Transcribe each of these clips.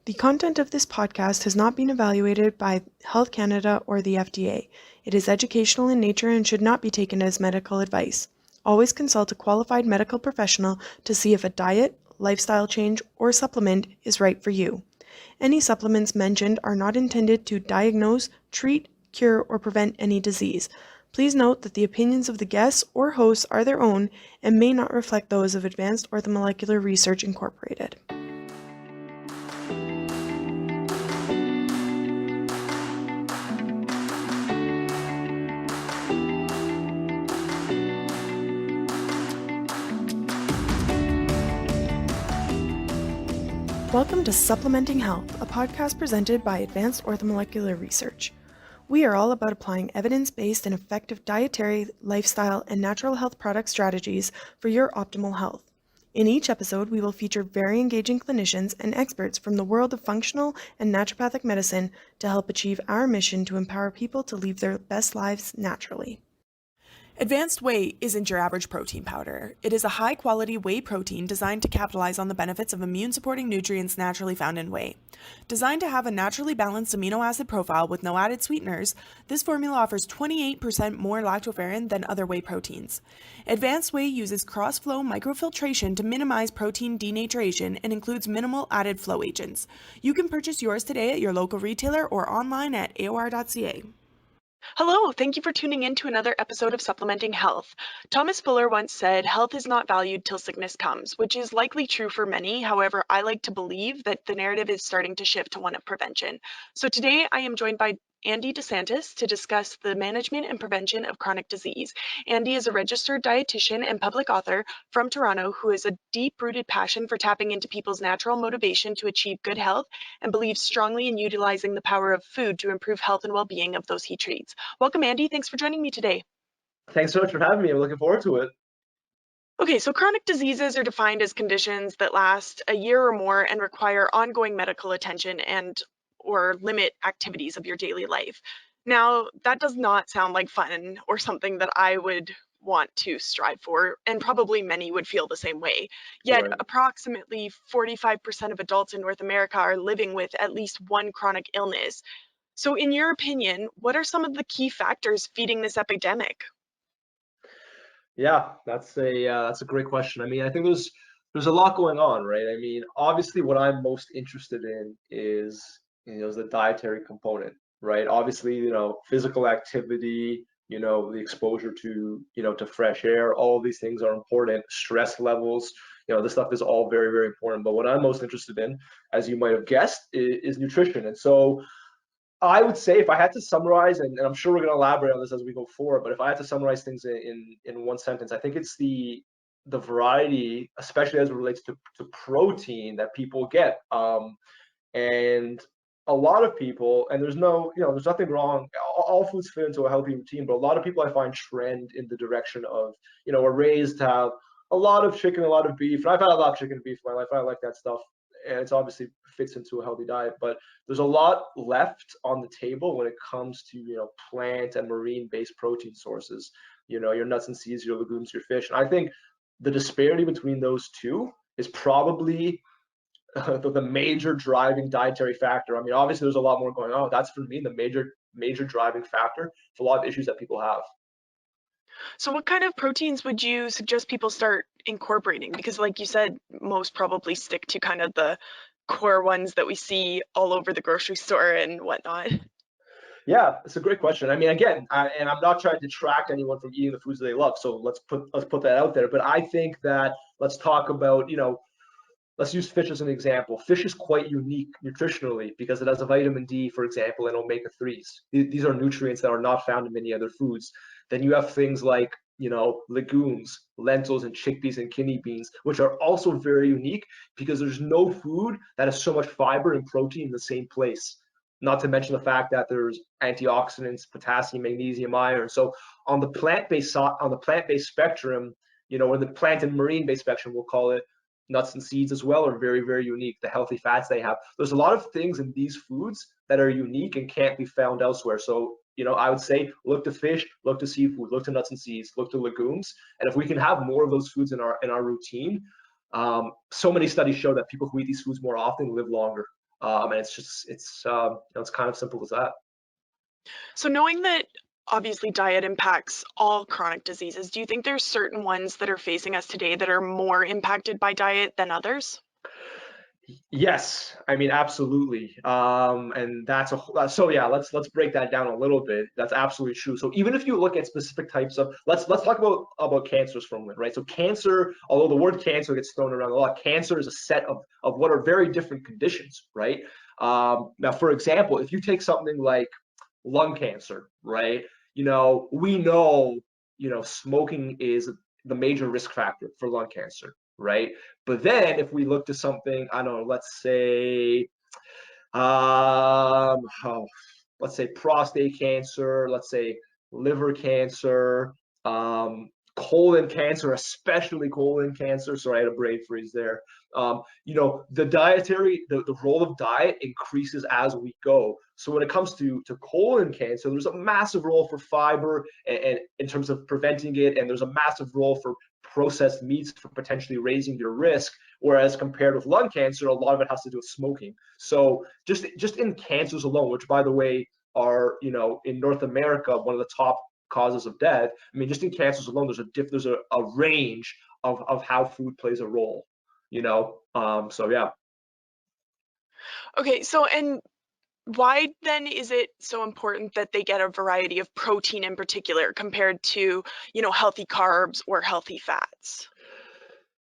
The content of this podcast has not been evaluated by Health Canada or the FDA. It is educational in nature and should not be taken as medical advice. Always consult a qualified medical professional to see if a diet, lifestyle change, or supplement is right for you. Any supplements mentioned are not intended to diagnose, treat, cure, or prevent any disease. Please note that the opinions of the guests or hosts are their own and may not reflect those of Advanced Orthomolecular Research Incorporated. Welcome to Supplementing Health, a podcast presented by Advanced Orthomolecular Research. We are all about applying evidence-based and effective dietary, lifestyle, and natural health product strategies for your optimal health. In each episode, we will feature very engaging clinicians and experts from the world of functional and naturopathic medicine to help achieve our mission to empower people to live their best lives naturally. Advanced Whey isn't your average protein powder. It is a high-quality whey protein designed to capitalize on the benefits of immune-supporting nutrients naturally found in whey. Designed to have a naturally balanced amino acid profile with no added sweeteners, this formula offers 28% more lactoferrin than other whey proteins. Advanced Whey uses cross-flow microfiltration to minimize protein denaturation and includes minimal added flow agents. You can purchase yours today at your local retailer or online at aor.ca. Hello, thank you for tuning in to another episode of Supplementing Health. Thomas Fuller once said, "Health is not valued till sickness comes," which is likely true for many. However, I like to believe that the narrative is starting to shift to one of prevention. So today I am joined by Andy DeSantis to discuss the management and prevention of chronic disease. Andy is a registered dietitian and public author from Toronto who has a deep-rooted passion for tapping into people's natural motivation to achieve good health and believes strongly in utilizing the power of food to improve health and well-being of those he treats. Welcome, Andy. Thanks for joining me today. Thanks so much for having me. I'm looking forward to it. Okay, so chronic diseases are defined as conditions that last a year or more and require ongoing medical attention and or limit activities of your daily life. Now, that does not sound like fun or something that I would want to strive for, and probably many would feel the same way. Yet, Right. approximately 45% of adults in North America are living with at least one chronic illness. So, in your opinion, what are some of the key factors feeding this epidemic? Yeah, that's a great question. I mean, I think there's a lot going on, right? I mean, obviously, what I'm most interested in is the dietary component, right? Obviously, physical activity, the exposure to fresh air, all of these things are important. Stress levels, this stuff is all very, very important. But what I'm most interested in, as you might have guessed, is nutrition. And so I would say if I had to summarize, and I'm sure we're going to elaborate on this as we go forward, but if I had to summarize things in one sentence, I think it's the variety, especially as it relates to protein that people get. And a lot of people, and there's nothing wrong. All foods fit into a healthy routine, but a lot of people I find trend in the direction of, we're raised to have a lot of chicken, a lot of beef. And I've had a lot of chicken and beef in my life. I like that stuff, and it's obviously fits into a healthy diet. But there's a lot left on the table when it comes to plant and marine-based protein sources. Your nuts and seeds, your legumes, your fish. And I think the disparity between those two is probably the major driving dietary factor. I mean, obviously, there's a lot more going on. That's for me the major driving factor for a lot of issues that people have. So what kind of proteins would you suggest people start incorporating? Because like you said, most probably stick to kind of the core ones that we see all over the grocery store and whatnot. Yeah, it's a great question. I mean, again, and I'm not trying to detract anyone from eating the foods they love. So let's put that out there. But I think that let's talk about, let's use fish as an example. Fish is quite unique nutritionally because it has a vitamin D, for example, and omega-3s. These are nutrients that are not found in many other foods. Then you have things like, legumes, lentils and chickpeas and kidney beans, which are also very unique because there's no food that has so much fiber and protein in the same place. Not to mention the fact that there's antioxidants, potassium, magnesium, iron. So on the plant-based spectrum, or the plant and marine-based spectrum, we'll call it, nuts and seeds as well are very, very unique. The healthy fats they have. There's a lot of things in these foods that are unique and can't be found elsewhere. So, I would say look to fish, look to seafood, look to nuts and seeds, look to legumes. And if we can have more of those foods in our routine, so many studies show that people who eat these foods more often live longer. And it's kind of simple as that. So knowing that obviously diet impacts all chronic diseases, do you think there's certain ones that are facing us today that are more impacted by diet than others? Yes, I mean absolutely. And so yeah, let's break that down a little bit. That's absolutely true. So even if you look at specific types of let's talk about cancers for a minute, right? So cancer, although the word cancer gets thrown around a lot, cancer is a set of what are very different conditions, right? Now, for example, if you take something like lung cancer, right? We know, smoking is the major risk factor for lung cancer, right? But then if we look to something, I don't know, um, oh, let's say prostate cancer, let's say liver cancer, um, colon cancer, especially colon cancer. Sorry, I had a brain freeze there. The role of diet increases as we go. So when it comes to colon cancer, there's a massive role for fiber and in terms of preventing it, and there's a massive role for processed meats for potentially raising your risk. Whereas compared with lung cancer, a lot of it has to do with smoking. So just in cancers alone, which by the way are in North America one of the top causes of death. I mean, just in cancers alone, there's a range of how food plays a role. So yeah. Okay, so and why then is it so important that they get a variety of protein in particular compared to, healthy carbs or healthy fats?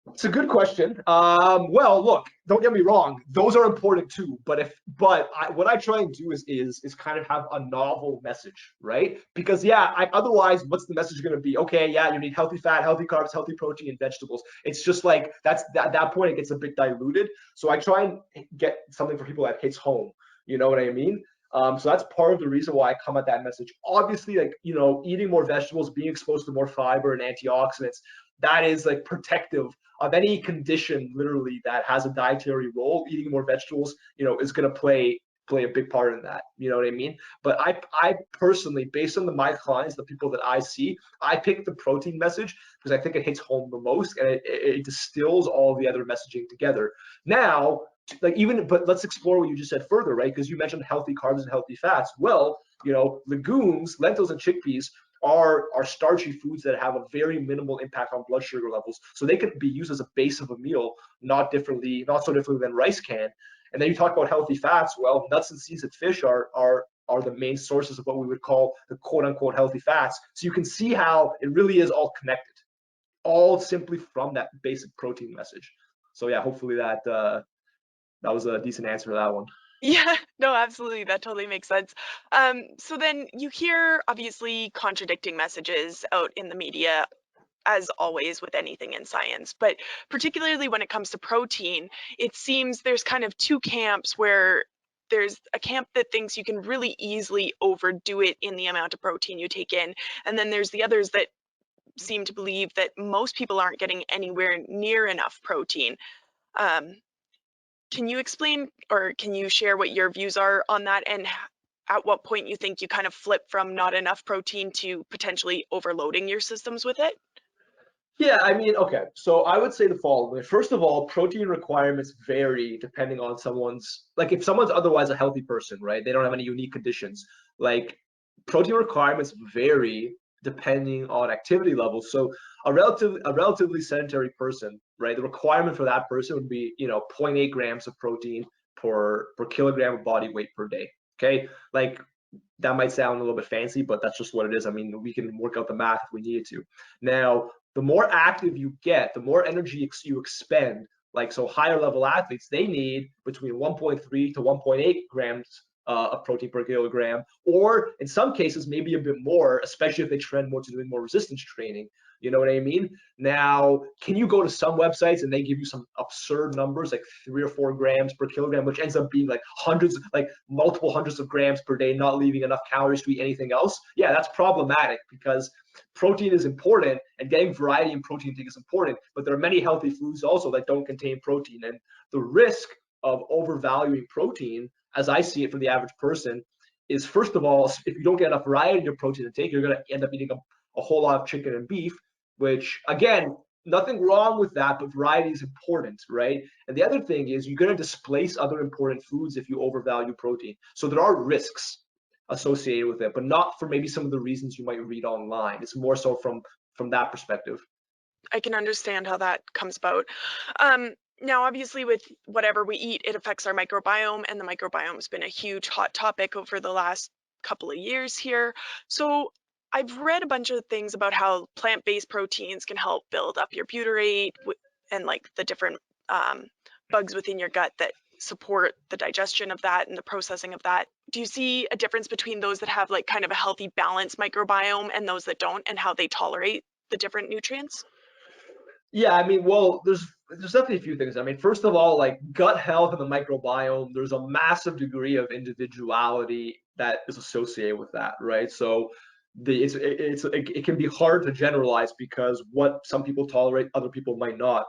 It's a good question. Well, look, don't get me wrong; those are important too. What I try and do is kind of have a novel message, right? Because yeah, otherwise, what's the message going to be? Okay, yeah, you need healthy fat, healthy carbs, healthy protein, and vegetables. It's just like at that point it gets a bit diluted. So I try and get something for people that hits home. You know what I mean? So that's part of the reason why I come at that message. Obviously, like eating more vegetables, being exposed to more fiber and antioxidants, that is like protective of any condition literally that has a dietary role. Eating more vegetables, is going to play a big part in that. You know what I mean? But I personally, based on my clients, the people that I see, I pick the protein message because I think it hits home the most and it distills all the other messaging together. Now, but let's explore what you just said further, right? Because you mentioned healthy carbs and healthy fats. Well, legumes, lentils, and chickpeas are starchy foods that have a very minimal impact on blood sugar levels. So they can be used as a base of a meal, not so differently than rice can. And then you talk about healthy fats. Well, nuts and seeds and fish are the main sources of what we would call the quote unquote healthy fats. So you can see how it really is all connected, all simply from that basic protein message. So yeah, hopefully that was a decent answer to that one. Yeah, no, absolutely. That totally makes sense. So then you hear obviously contradicting messages out in the media, as always with anything in science, but particularly when it comes to protein, it seems there's kind of two camps where there's a camp that thinks you can really easily overdo it in the amount of protein you take in, and then there's the others that seem to believe that most people aren't getting anywhere near enough protein. Um, can you explain or can you share what your views are on that and at what point you think you kind of flip from not enough protein to potentially overloading your systems with it? Yeah, I mean, okay. So I would say the following. First of all, protein requirements vary depending on like if someone's otherwise a healthy person, right? They don't have any unique conditions. Like protein requirements vary depending on activity levels. So a relatively sedentary person, right? The requirement for that person would be, 0.8 grams of protein per kilogram of body weight per day. Okay. Like that might sound a little bit fancy, but that's just what it is. I mean, we can work out the math if we needed to. Now, the more active you get, the more energy you expend. Like, so higher level athletes, they need between 1.3 to 1.8 grams of protein per kilogram, or in some cases, maybe a bit more, especially if they trend more to doing more resistance training. You know what I mean? Now, can you go to some websites and they give you some absurd numbers, like 3 or 4 grams per kilogram, which ends up being like like multiple hundreds of grams per day, not leaving enough calories to eat anything else? Yeah, that's problematic because protein is important and getting variety in protein intake is important, but there are many healthy foods also that don't contain protein. And the risk of overvaluing protein, as I see it from the average person, is first of all, if you don't get enough variety in your protein intake, you're going to end up eating a whole lot of chicken and beef, which again, nothing wrong with that, but variety is important, right? And the other thing is you're going to displace other important foods if you overvalue protein. So there are risks associated with it, but not for maybe some of the reasons you might read online. It's more so from that perspective. I can understand how that comes about. Now, obviously, with whatever we eat, it affects our microbiome, and the microbiome has been a huge hot topic over the last couple of years here. So, I've read a bunch of things about how plant-based proteins can help build up your butyrate and like the different um, bugs within your gut that support the digestion of that and the processing of that. Do you see a difference between those that have like kind of a healthy, balanced microbiome and those that don't, and how they tolerate the different nutrients? Yeah, I mean, well, there's definitely a few things. I mean, first of all, like gut health and the microbiome, there's a massive degree of individuality that is associated with that, right? So it can be hard to generalize because what some people tolerate, other people might not.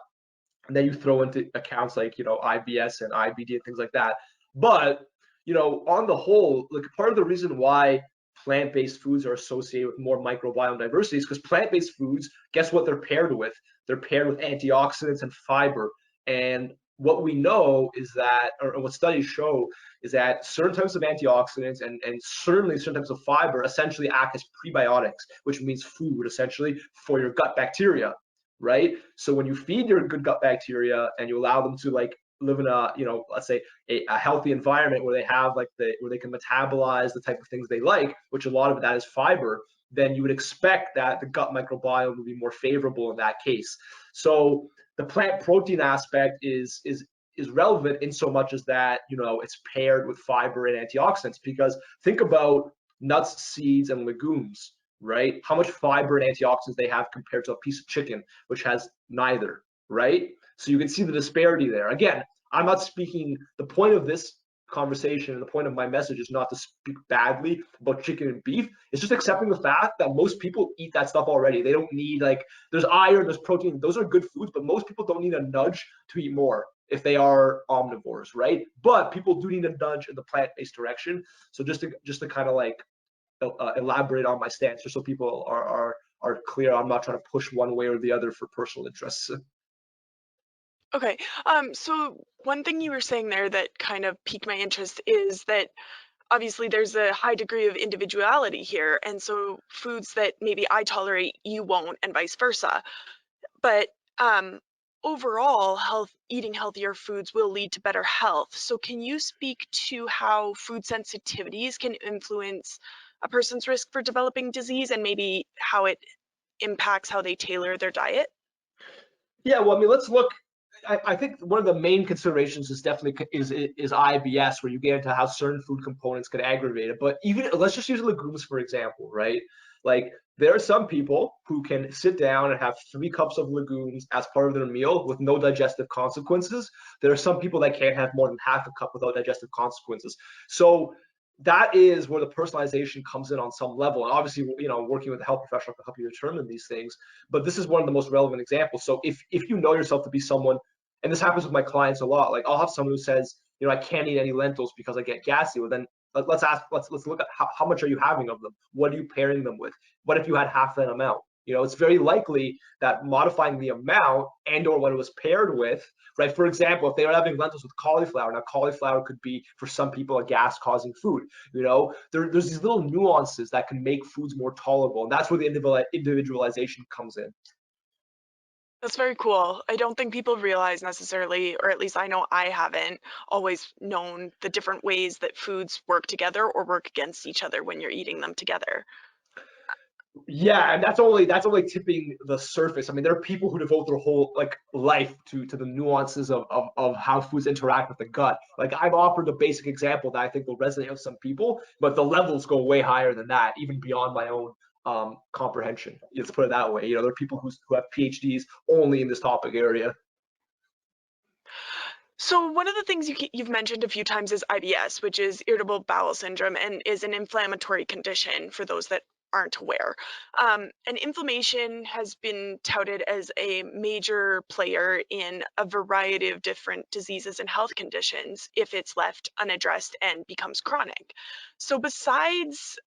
And then you throw into accounts like, IBS and IBD and things like that. But, on the whole, like part of the reason why plant-based foods are associated with more microbiome diversity is because plant-based foods, guess what they're paired with? They're paired with antioxidants and fiber. And what we know is that, or what studies show, is that certain types of antioxidants and certainly certain types of fiber essentially act as prebiotics, which means food essentially for your gut bacteria, right? So when you feed your good gut bacteria and you allow them to like live in a, let's say a healthy environment where they have where they can metabolize the type of things they like, which a lot of that is fiber, then you would expect that the gut microbiome would be more favorable in that case. So the plant protein aspect is relevant in so much as that, it's paired with fiber and antioxidants, because think about nuts, seeds, and legumes, right? How much fiber and antioxidants they have compared to a piece of chicken, which has neither, right? So you can see the disparity there. Again, I'm not speaking, the point of this conversation and the point of my message is not to speak badly about chicken and beef. It's just accepting the fact that most people eat that stuff already. They don't need, like, there's iron, there's protein, those are good foods, but most people don't need a nudge to eat more if they are omnivores, right? But people do need a nudge in the plant-based direction. So just to kind of like elaborate on my stance, just so people are clear. I'm not trying to push one way or the other for personal interests. Okay. So one thing you were saying there that kind of piqued my interest is that obviously there's a high degree of individuality here. And so foods that maybe I tolerate, you won't, and vice versa. But um, overall, eating healthier foods will lead to better health. So can you speak to how food sensitivities can influence a person's risk for developing disease and maybe how it impacts how they tailor their diet? Yeah, well, I mean, let's look. I think one of the main considerations is definitely is IBS, where you get into how certain food components could aggravate it. But even let's just use legumes for example, right? Like there are some people who can sit down and have 3 cups of legumes as part of their meal with no digestive consequences. There are some people that can't have more than half a cup without digestive consequences. So that is where the personalization comes in on some level. And obviously, working with a health professional can help you determine these things. But this is one of the most relevant examples. So if you know yourself to be someone, and this happens with my clients a lot, like I'll have someone who says, I can't eat any lentils because I get gassy. Well, then let's look at how much are you having of them? What are you pairing them with? What if you had half that amount? It's very likely that modifying the amount and or what it was paired with, right? For example, if they were having lentils with cauliflower, now cauliflower could be for some people a gas-causing food. There's these little nuances that can make foods more tolerable, and that's where the individualization comes in. That's very cool. I don't think people realize necessarily, or at least I know I haven't always known the different ways that foods work together or work against each other when you're eating them together. Yeah, and that's only tipping the surface. I mean, there are people who devote their whole like life to the nuances of how foods interact with the gut. Like I've offered a basic example that I think will resonate with some people, but the levels go way higher than that, even beyond my own comprehension. Let's put it that way. There are people who have PhDs only in this topic area. So one of the things you've mentioned a few times is IBS, which is irritable bowel syndrome, and is an inflammatory condition for those that aren't aware. And inflammation has been touted as a major player in a variety of different diseases and health conditions if it's left unaddressed and becomes chronic. So besides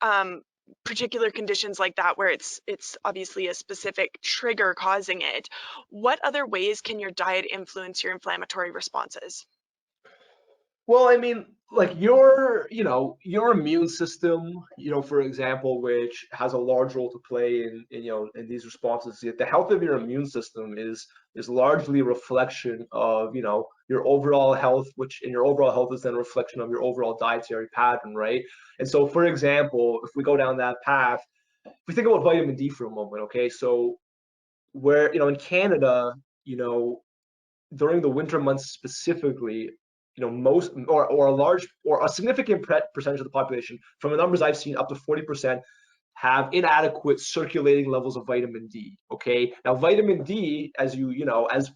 particular conditions like that where it's obviously a specific trigger causing it, what other ways can your diet influence your inflammatory responses? Well, I mean, like your immune system, for example, which has a large role to play in these responses. The health of your immune system is largely a reflection of, your overall health, which in your overall health is then a reflection of your overall dietary pattern, right? And so, for example, if we go down that path, if we think about vitamin D for a moment, okay, so where, in Canada, you know, during the winter months specifically, most or a large or a significant percentage of the population, from the numbers I've seen, up to 40% have inadequate circulating levels of vitamin D. Okay, now vitamin D, as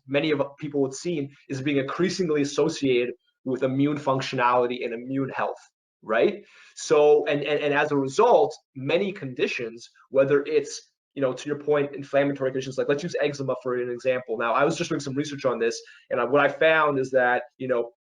many of people would seen, is being increasingly associated with immune functionality and immune health, right? So, and as a result, many conditions, whether it's, to your point, inflammatory conditions, like let's use eczema for an example. Now, I was just doing some research on this, and what I found is that,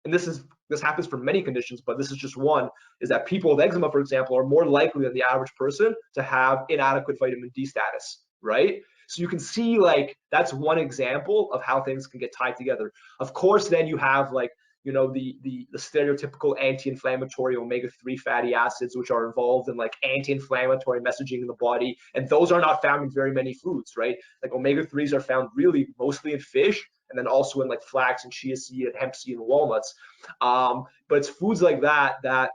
and this happens for many conditions, but this is just one, is that people with eczema, for example, are more likely than the average person to have inadequate vitamin D status, right? So you can see, like, that's one example of how things can get tied together. Of course, then you have, like, the stereotypical anti-inflammatory omega-3 fatty acids, which are involved in, like, anti-inflammatory messaging in the body, and those are not found in very many foods, right? Like, omega-3s are found really mostly in fish, and then also in, like, flax and chia seed and hemp seed and walnuts. But it's foods like that that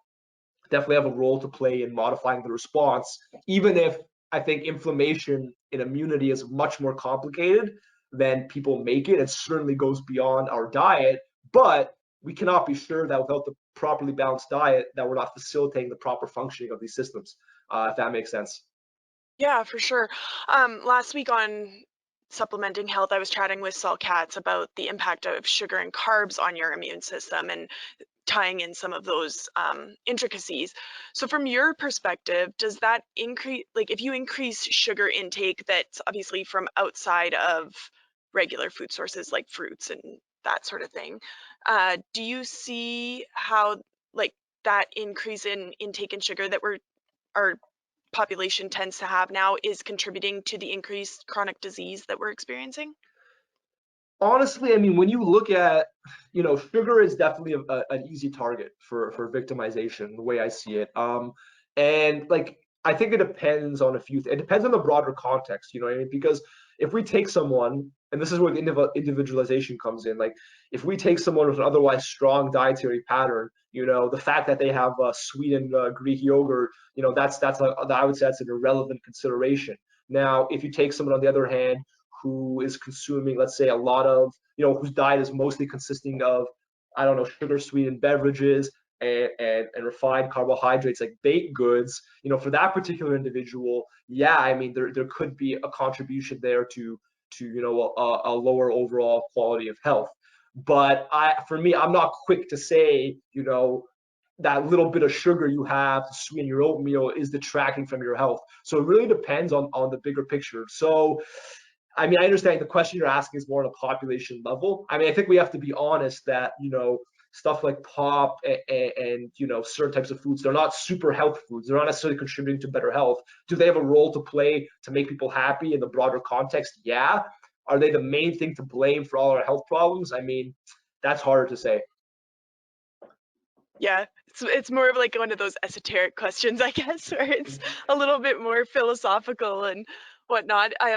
definitely have a role to play in modifying the response, even if I think inflammation and immunity is much more complicated than people make it. It certainly goes beyond our diet, but we cannot be sure that without the properly balanced diet that we're not facilitating the proper functioning of these systems, if that makes sense. Yeah, for sure. Last week on Supplementing Health, I was chatting with Saul Katz about the impact of sugar and carbs on your immune system and tying in some of those intricacies. So, from your perspective, does that increase, like, if you increase sugar intake that's obviously from outside of regular food sources like fruits and that sort of thing, do you see how, like, that increase in intake in sugar that our population tends to have now is contributing to the increased chronic disease that we're experiencing? Honestly, I mean, when you look at, sugar is definitely an easy target for victimization, the way I see it. And, like, I think it depends on a few things. It depends on the broader context, you know what I mean? Because if we take someone, and this is where the individualization comes in, like, if we take someone with an otherwise strong dietary pattern, the fact that they have sweetened Greek yogurt, I would say that's an irrelevant consideration. Now, if you take someone on the other hand who is consuming, let's say, a lot of, whose diet is mostly consisting of, I don't know, sugar sweetened beverages and refined carbohydrates like baked goods, for that particular individual, yeah, I mean, there could be a contribution there to a lower overall quality of health. But for me, I'm not quick to say, that little bit of sugar you have to sweeten your oatmeal is detracting from your health. So it really depends on the bigger picture. So I mean, I understand the question you're asking is more on a population level. I mean, I think we have to be honest that, stuff like pop and certain types of foods, they're not super health foods. They're not necessarily contributing to better health. Do they have a role to play to make people happy in the broader context? Yeah. Are they the main thing to blame for all our health problems? I mean, that's harder to say. Yeah, it's more of like one of those esoteric questions, I guess, where it's a little bit more philosophical and whatnot. I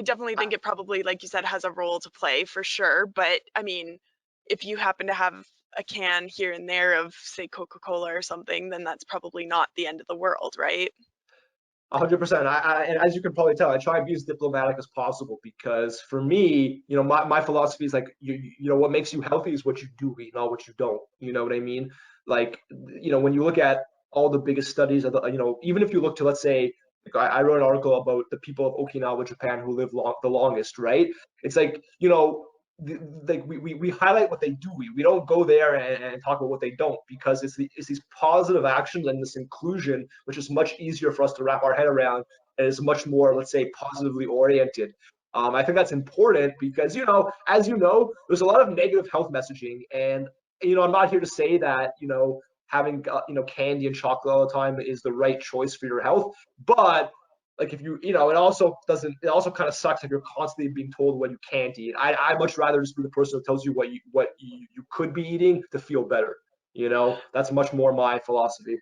definitely think it probably, like you said, has a role to play for sure. But I mean, if you happen to have a can here and there of, say, Coca-Cola or something, then that's probably not the end of the world, right? 100%. And as you can probably tell, I try and be as diplomatic as possible because for me, my philosophy is like, what makes you healthy is what you do eat, not what you don't. You know what I mean? Like, when you look at all the biggest studies of the, even if you look to, let's say, like I wrote an article about the people of Okinawa, Japan, who live the longest, right? It's like, like we highlight what they do. We don't go there and talk about what they don't, because it's these positive actions and this inclusion which is much easier for us to wrap our head around and is much more, let's say, positively oriented. I think that's important because, as there's a lot of negative health messaging, and I'm not here to say that having candy and chocolate all the time is the right choice for your health. But like if it also kind of sucks if you're constantly being told what you can't eat. I much rather just be the person who tells you what you could be eating to feel better. That's much more my philosophy.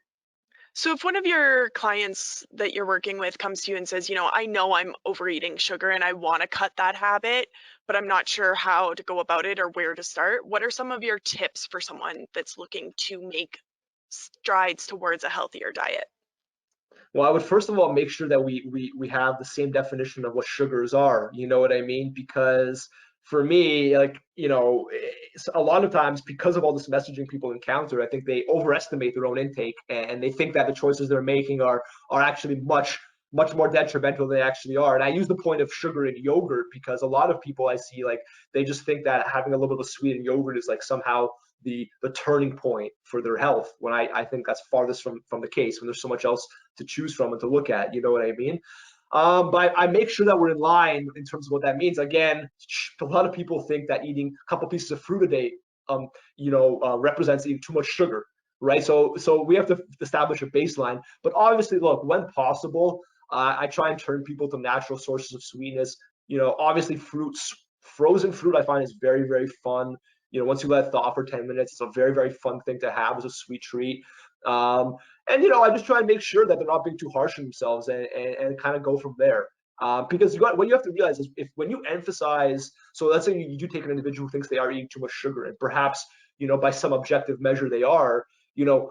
So if one of your clients that you're working with comes to you and says, I know I'm overeating sugar and I want to cut that habit, but I'm not sure how to go about it or where to start, what are some of your tips for someone that's looking to make strides towards a healthier diet? Well, I would first of all make sure that we have the same definition of what sugars are. You know what I mean? Because for me, like, a lot of times because of all this messaging people encounter, I think they overestimate their own intake and they think that the choices they're making are actually much more detrimental than they actually are. And I use the point of sugar in yogurt because a lot of people I see, like, they just think that having a little bit of sweet in yogurt is like somehow the turning point for their health, when I think that's farthest from the case, when there's so much else to choose from and to look at. You know what I mean? But I make sure that we're in line in terms of what that means. Again, a lot of people think that eating a couple pieces of fruit a day, represents eating too much sugar, right? So we have to establish a baseline. But obviously, look, when possible, I try and turn people to natural sources of sweetness. Obviously, frozen fruit, I find is very, very fun. Once you let it thaw for 10 minutes, it's a very, very fun thing to have as a sweet treat. And I just try and make sure that they're not being too harsh on themselves and kind of go from there. Because what you have to realize is when you emphasize, so let's say you do take an individual who thinks they are eating too much sugar, and perhaps, by some objective measure they are,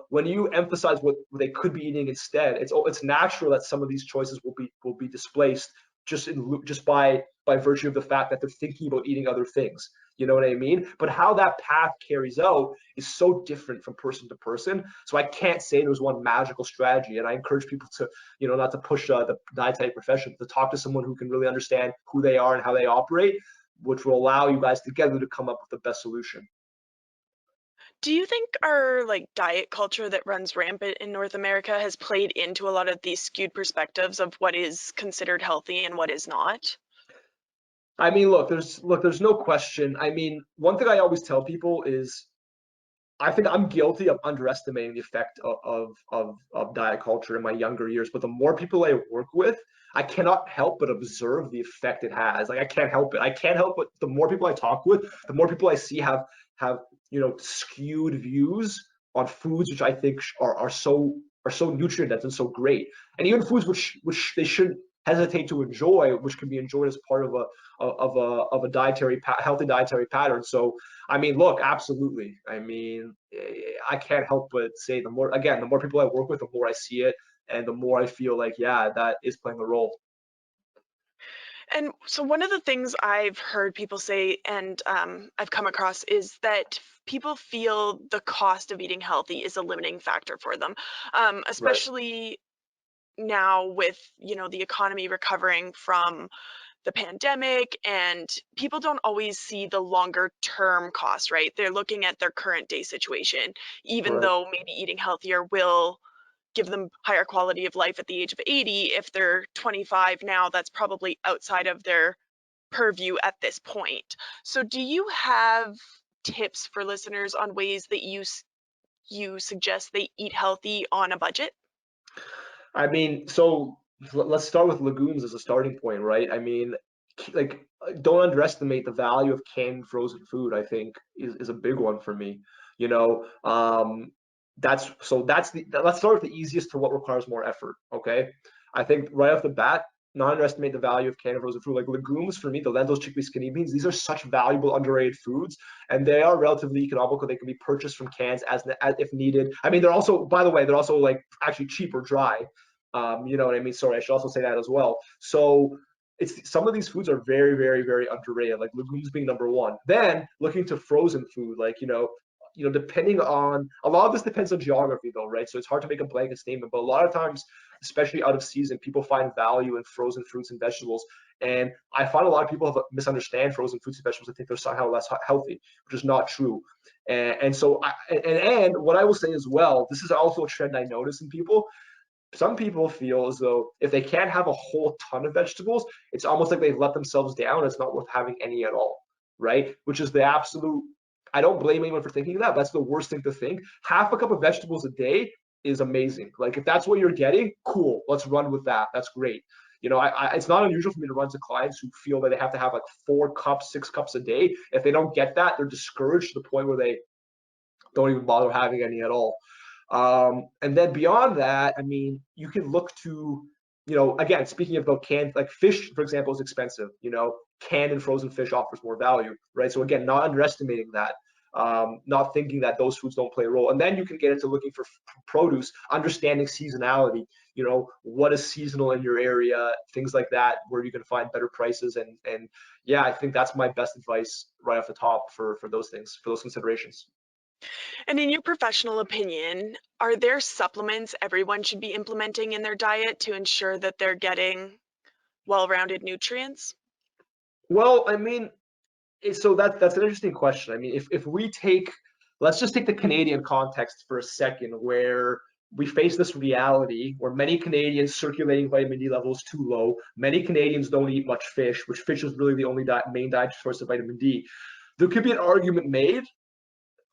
when you emphasize what they could be eating instead, it's natural that some of these choices will be displaced just by virtue of the fact that they're thinking about eating other things. You know what I mean? But how that path carries out is so different from person to person. So I can't say there's one magical strategy. And I encourage people to, not to push the dietary profession, to talk to someone who can really understand who they are and how they operate, which will allow you guys together to come up with the best solution. Do you think our diet culture that runs rampant in North America has played into a lot of these skewed perspectives of what is considered healthy and what is not? I mean, there's no question. I mean, one thing I always tell people is I think I'm guilty of underestimating the effect of diet culture in my younger years. But the more people I work with, I cannot help but observe the effect it has. Like, I can't help it. I can't help but the more people I talk with, the more people I see have skewed views on foods which I think are so nutrient dense and so great, and even foods which they shouldn't hesitate to enjoy, which can be enjoyed as part of a healthy dietary pattern. So I mean, look, absolutely. I mean, I can't help but say the more people I work with, the more I see it, and the more I feel like, yeah, that is playing a role. And so one of the things I've heard people say, and I've come across, is that people feel the cost of eating healthy is a limiting factor for them, Right. especially now with the economy recovering from the pandemic, and people don't always see the longer term cost, right? They're looking at their current day situation, even Right. though maybe eating healthier will give them higher quality of life at the age of 80. If they're 25 now, that's probably outside of their purview at this point. So do you have tips for listeners on ways that you suggest they eat healthy on a budget? I mean, so let's start with legumes as a starting point, right? I mean, like, don't underestimate the value of canned frozen food. I think is a big one for me. You know, that's let's start with the easiest to what requires more effort. Okay, I think right off the bat, not underestimate the value of canned frozen food. Like legumes for me, the lentils, chickpeas, kidney beans, these are such valuable underrated foods, and they are relatively economical. They can be purchased from cans as if needed. I mean, they're also, by the way, they're also like actually cheap or dry. You know what I mean? Sorry, I should also say that as well. So some of these foods are very, very, very underrated, like legumes being number one. Then looking to frozen food, like, depending on, a lot of this depends on geography though, right? So it's hard to make a blanket statement, but a lot of times, especially out of season, people find value in frozen fruits and vegetables. And I find a lot of people misunderstand frozen fruits and vegetables and think they're somehow less healthy, which is not true. And so, and what I will say as well, this is also a trend I notice in people. Some people feel as though if they can't have a whole ton of vegetables, it's almost like they've let themselves down. It's not worth having any at all, right? Which is the absolute I don't blame anyone for thinking that. That's the worst thing to think. Half a cup of vegetables a day is amazing. Like if that's what you're getting, cool. Let's run with that. That's great. You know, it's not unusual for me to run to clients who feel that they have to have like 4 cups, 6 cups a day. If they don't get that, they're discouraged to the point where they don't even bother having any at all. And then beyond that, I mean, you can look to, you know, again, speaking about canned, like fish, for example, is expensive. You know, canned and frozen fish offers more value, right? So again, not underestimating that, not thinking that those foods don't play a role. And then you can get into looking for produce, understanding seasonality. You know, what is seasonal in your area, things like that, where you can find better prices. And yeah, I think that's my best advice right off the top for those things, for those considerations. And in your professional opinion, are there supplements everyone should be implementing in their diet to ensure that they're getting well-rounded nutrients? Well, I mean, so that's an interesting question. I mean, if we take, let's just take the Canadian context for a second, where we face this reality where many Canadians circulating vitamin D levels too low. Many Canadians don't eat much fish, which fish is really the only main diet source of vitamin D. There could be an argument made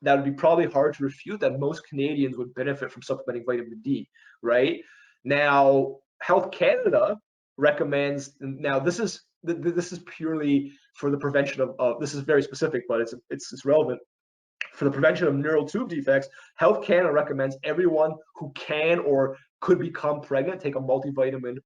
that would be probably hard to refute that most Canadians would benefit from supplementing vitamin D, right? Now, Health Canada recommends, now this is purely for the prevention of this is very specific, but it's relevant. For the prevention of neural tube defects, Health Canada recommends everyone who can or could become pregnant take a multivitamin,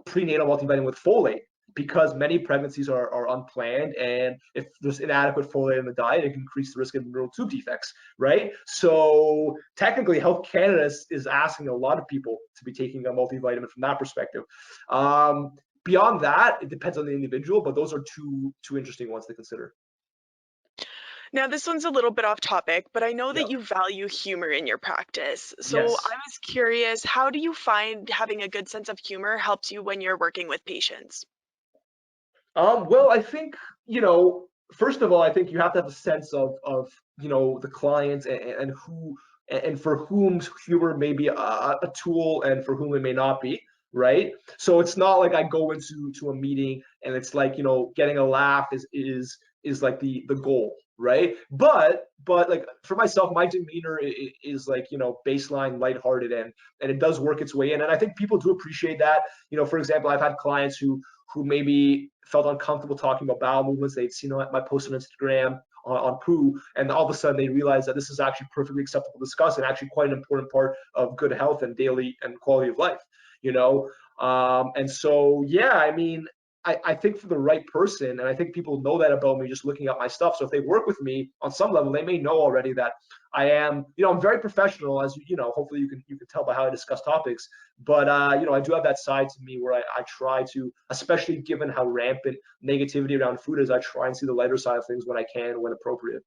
prenatal multivitamin with folate, because many pregnancies are unplanned, and if there's inadequate folate in the diet, it can increase the risk of neural tube defects, right? So technically, Health Canada is asking a lot of people to be taking a multivitamin from that perspective. Beyond that, it depends on the individual, but those are two interesting ones to consider. Now, this one's a little bit off topic, but I know Yeah. that you value humor in your practice. So Yes. I was curious, how do you find having a good sense of humor helps you when you're working with patients? Well, I think, you know, first of all, I think you have to have a sense of you know, the clients and who and for whom humor may be a tool and for whom it may not be, right? So it's not like I go into a meeting and it's like, you know, getting a laugh is like the goal, right? But like for myself, my demeanor is like, you know, baseline lighthearted, and it does work its way in, and I think people do appreciate that. You know, for example, I've had clients who maybe felt uncomfortable talking about bowel movements. They'd seen my post on Instagram on poo, and all of a sudden they realize that this is actually perfectly acceptable to discuss and actually quite an important part of good health and daily and quality of life, you know? And so, yeah, I mean, I think for the right person, and I think people know that about me just looking at my stuff. So if they work with me on some level, they may know already that I am, you know, I'm very professional, as you know, hopefully you can tell by how I discuss topics. But you know, I do have that side to me where I try to, especially given how rampant negativity around food is, I try and see the lighter side of things when I can, when appropriate.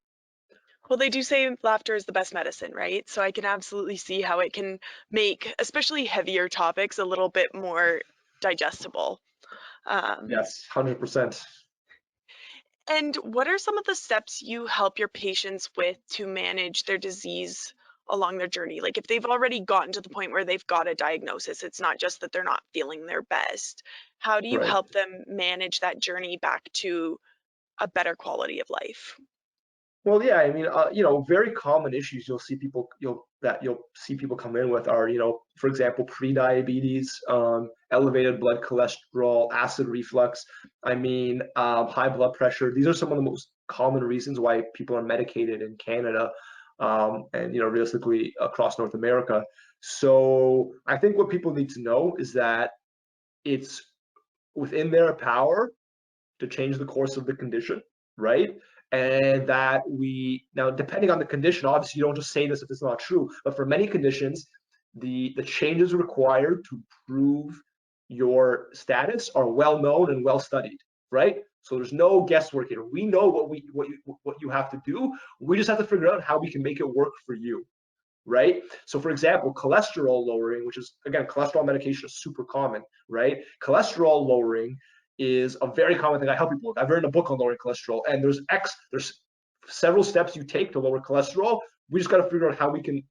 Well, they do say laughter is the best medicine, right? So I can absolutely see how it can make, especially heavier topics, a little bit more digestible. Um, Yes, 100%. and what are some of the steps you help your patients with to manage their disease along their journey? Like if they've already gotten to the point where they've got a diagnosis, it's not just that they're not feeling their best. How do you Right. help them manage that journey back to a better quality of life? Well, yeah, I mean, you know, very common issues you'll see people come in with are, you know, for example, pre-diabetes, elevated blood cholesterol, acid reflux. I mean, high blood pressure. These are some of the most common reasons why people are medicated in Canada, and you know, realistically across North America. So I think what people need to know is that it's within their power to change the course of the condition, right? And that we now, depending on the condition, obviously you don't just say this if it's not true, but for many conditions, the changes required to prove your status are well known and well studied, right? So there's no guesswork here. We know what you have to do. We just have to figure out how we can make it work for you, right? So for example, cholesterol lowering, which is, again, cholesterol medication is super common, right? Cholesterol lowering is a very common thing I help people with. I've written a book on lowering cholesterol, and there's several steps you take to lower cholesterol. We just got to figure out how we can,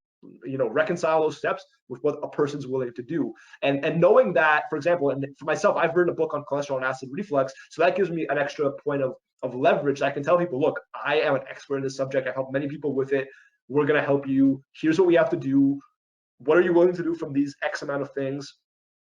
you know, reconcile those steps with what a person's willing to do. And knowing that, for example, and for myself, I've written a book on cholesterol and acid reflux, so that gives me an extra point of of leverage. I can tell people, look, I am an expert in this subject. I help many people with it. We're going to help you. Here's what we have to do. What are you willing to do from these X amount of things?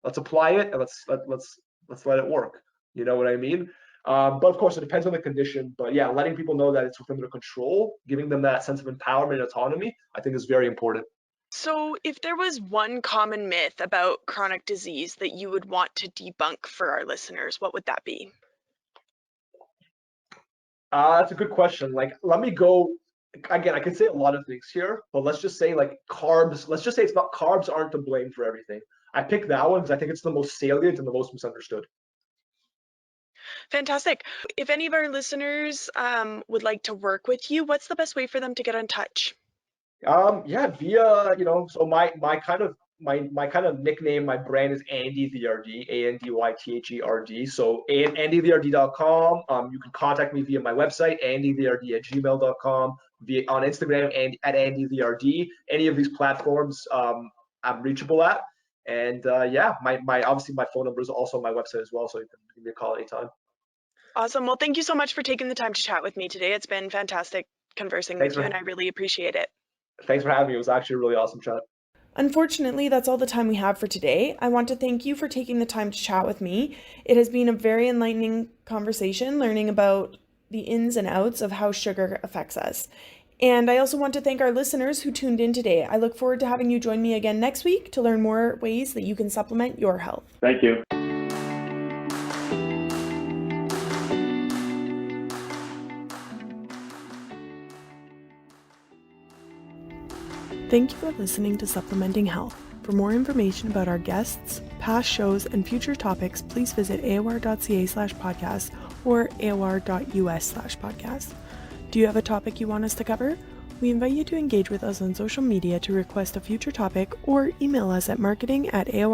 Let's apply it and let's let it work. You know what I mean? But of course, it depends on the condition. But yeah, letting people know that it's within their control, giving them that sense of empowerment and autonomy, I think is very important. So, if there was one common myth about chronic disease that you would want to debunk for our listeners, what would that be? That's a good question. Like, let me go again. I could say a lot of things here, but let's just say like carbs. Let's just say it's not carbs aren't to blame for everything. I picked that one because I think it's the most salient and the most misunderstood. Fantastic. If any of our listeners would like to work with you, what's the best way for them to get in touch? Yeah, via so my kind of nickname, my brand is Andy the RD, ANDYTHERD. So AndyTheRD.com. You can contact me via my website, AndyTheRD@gmail.com, via on Instagram and at AndyTheRD. Any of these platforms, I'm reachable at. And yeah, my obviously my phone number is also on my website as well, so you can give me a call anytime. Awesome. Well, thank you so much for taking the time to chat with me today. It's been fantastic conversing Thanks with you, for and I really appreciate it. thanks for having me. It was actually a really awesome chat. Unfortunately, that's all the time we have for today. I want to thank you for taking the time to chat with me. It has been a very enlightening conversation, learning about the ins and outs of how sugar affects us. And I also want to thank our listeners who tuned in today. I look forward to having you join me again next week to learn more ways that you can supplement your health. Thank you. Thank you for listening to Supplementing Health. For more information about our guests, past shows, and future topics, please visit aor.ca/podcast or aor.us/podcast. Do you have a topic you want us to cover? We invite you to engage with us on social media to request a future topic or email us at marketing@aor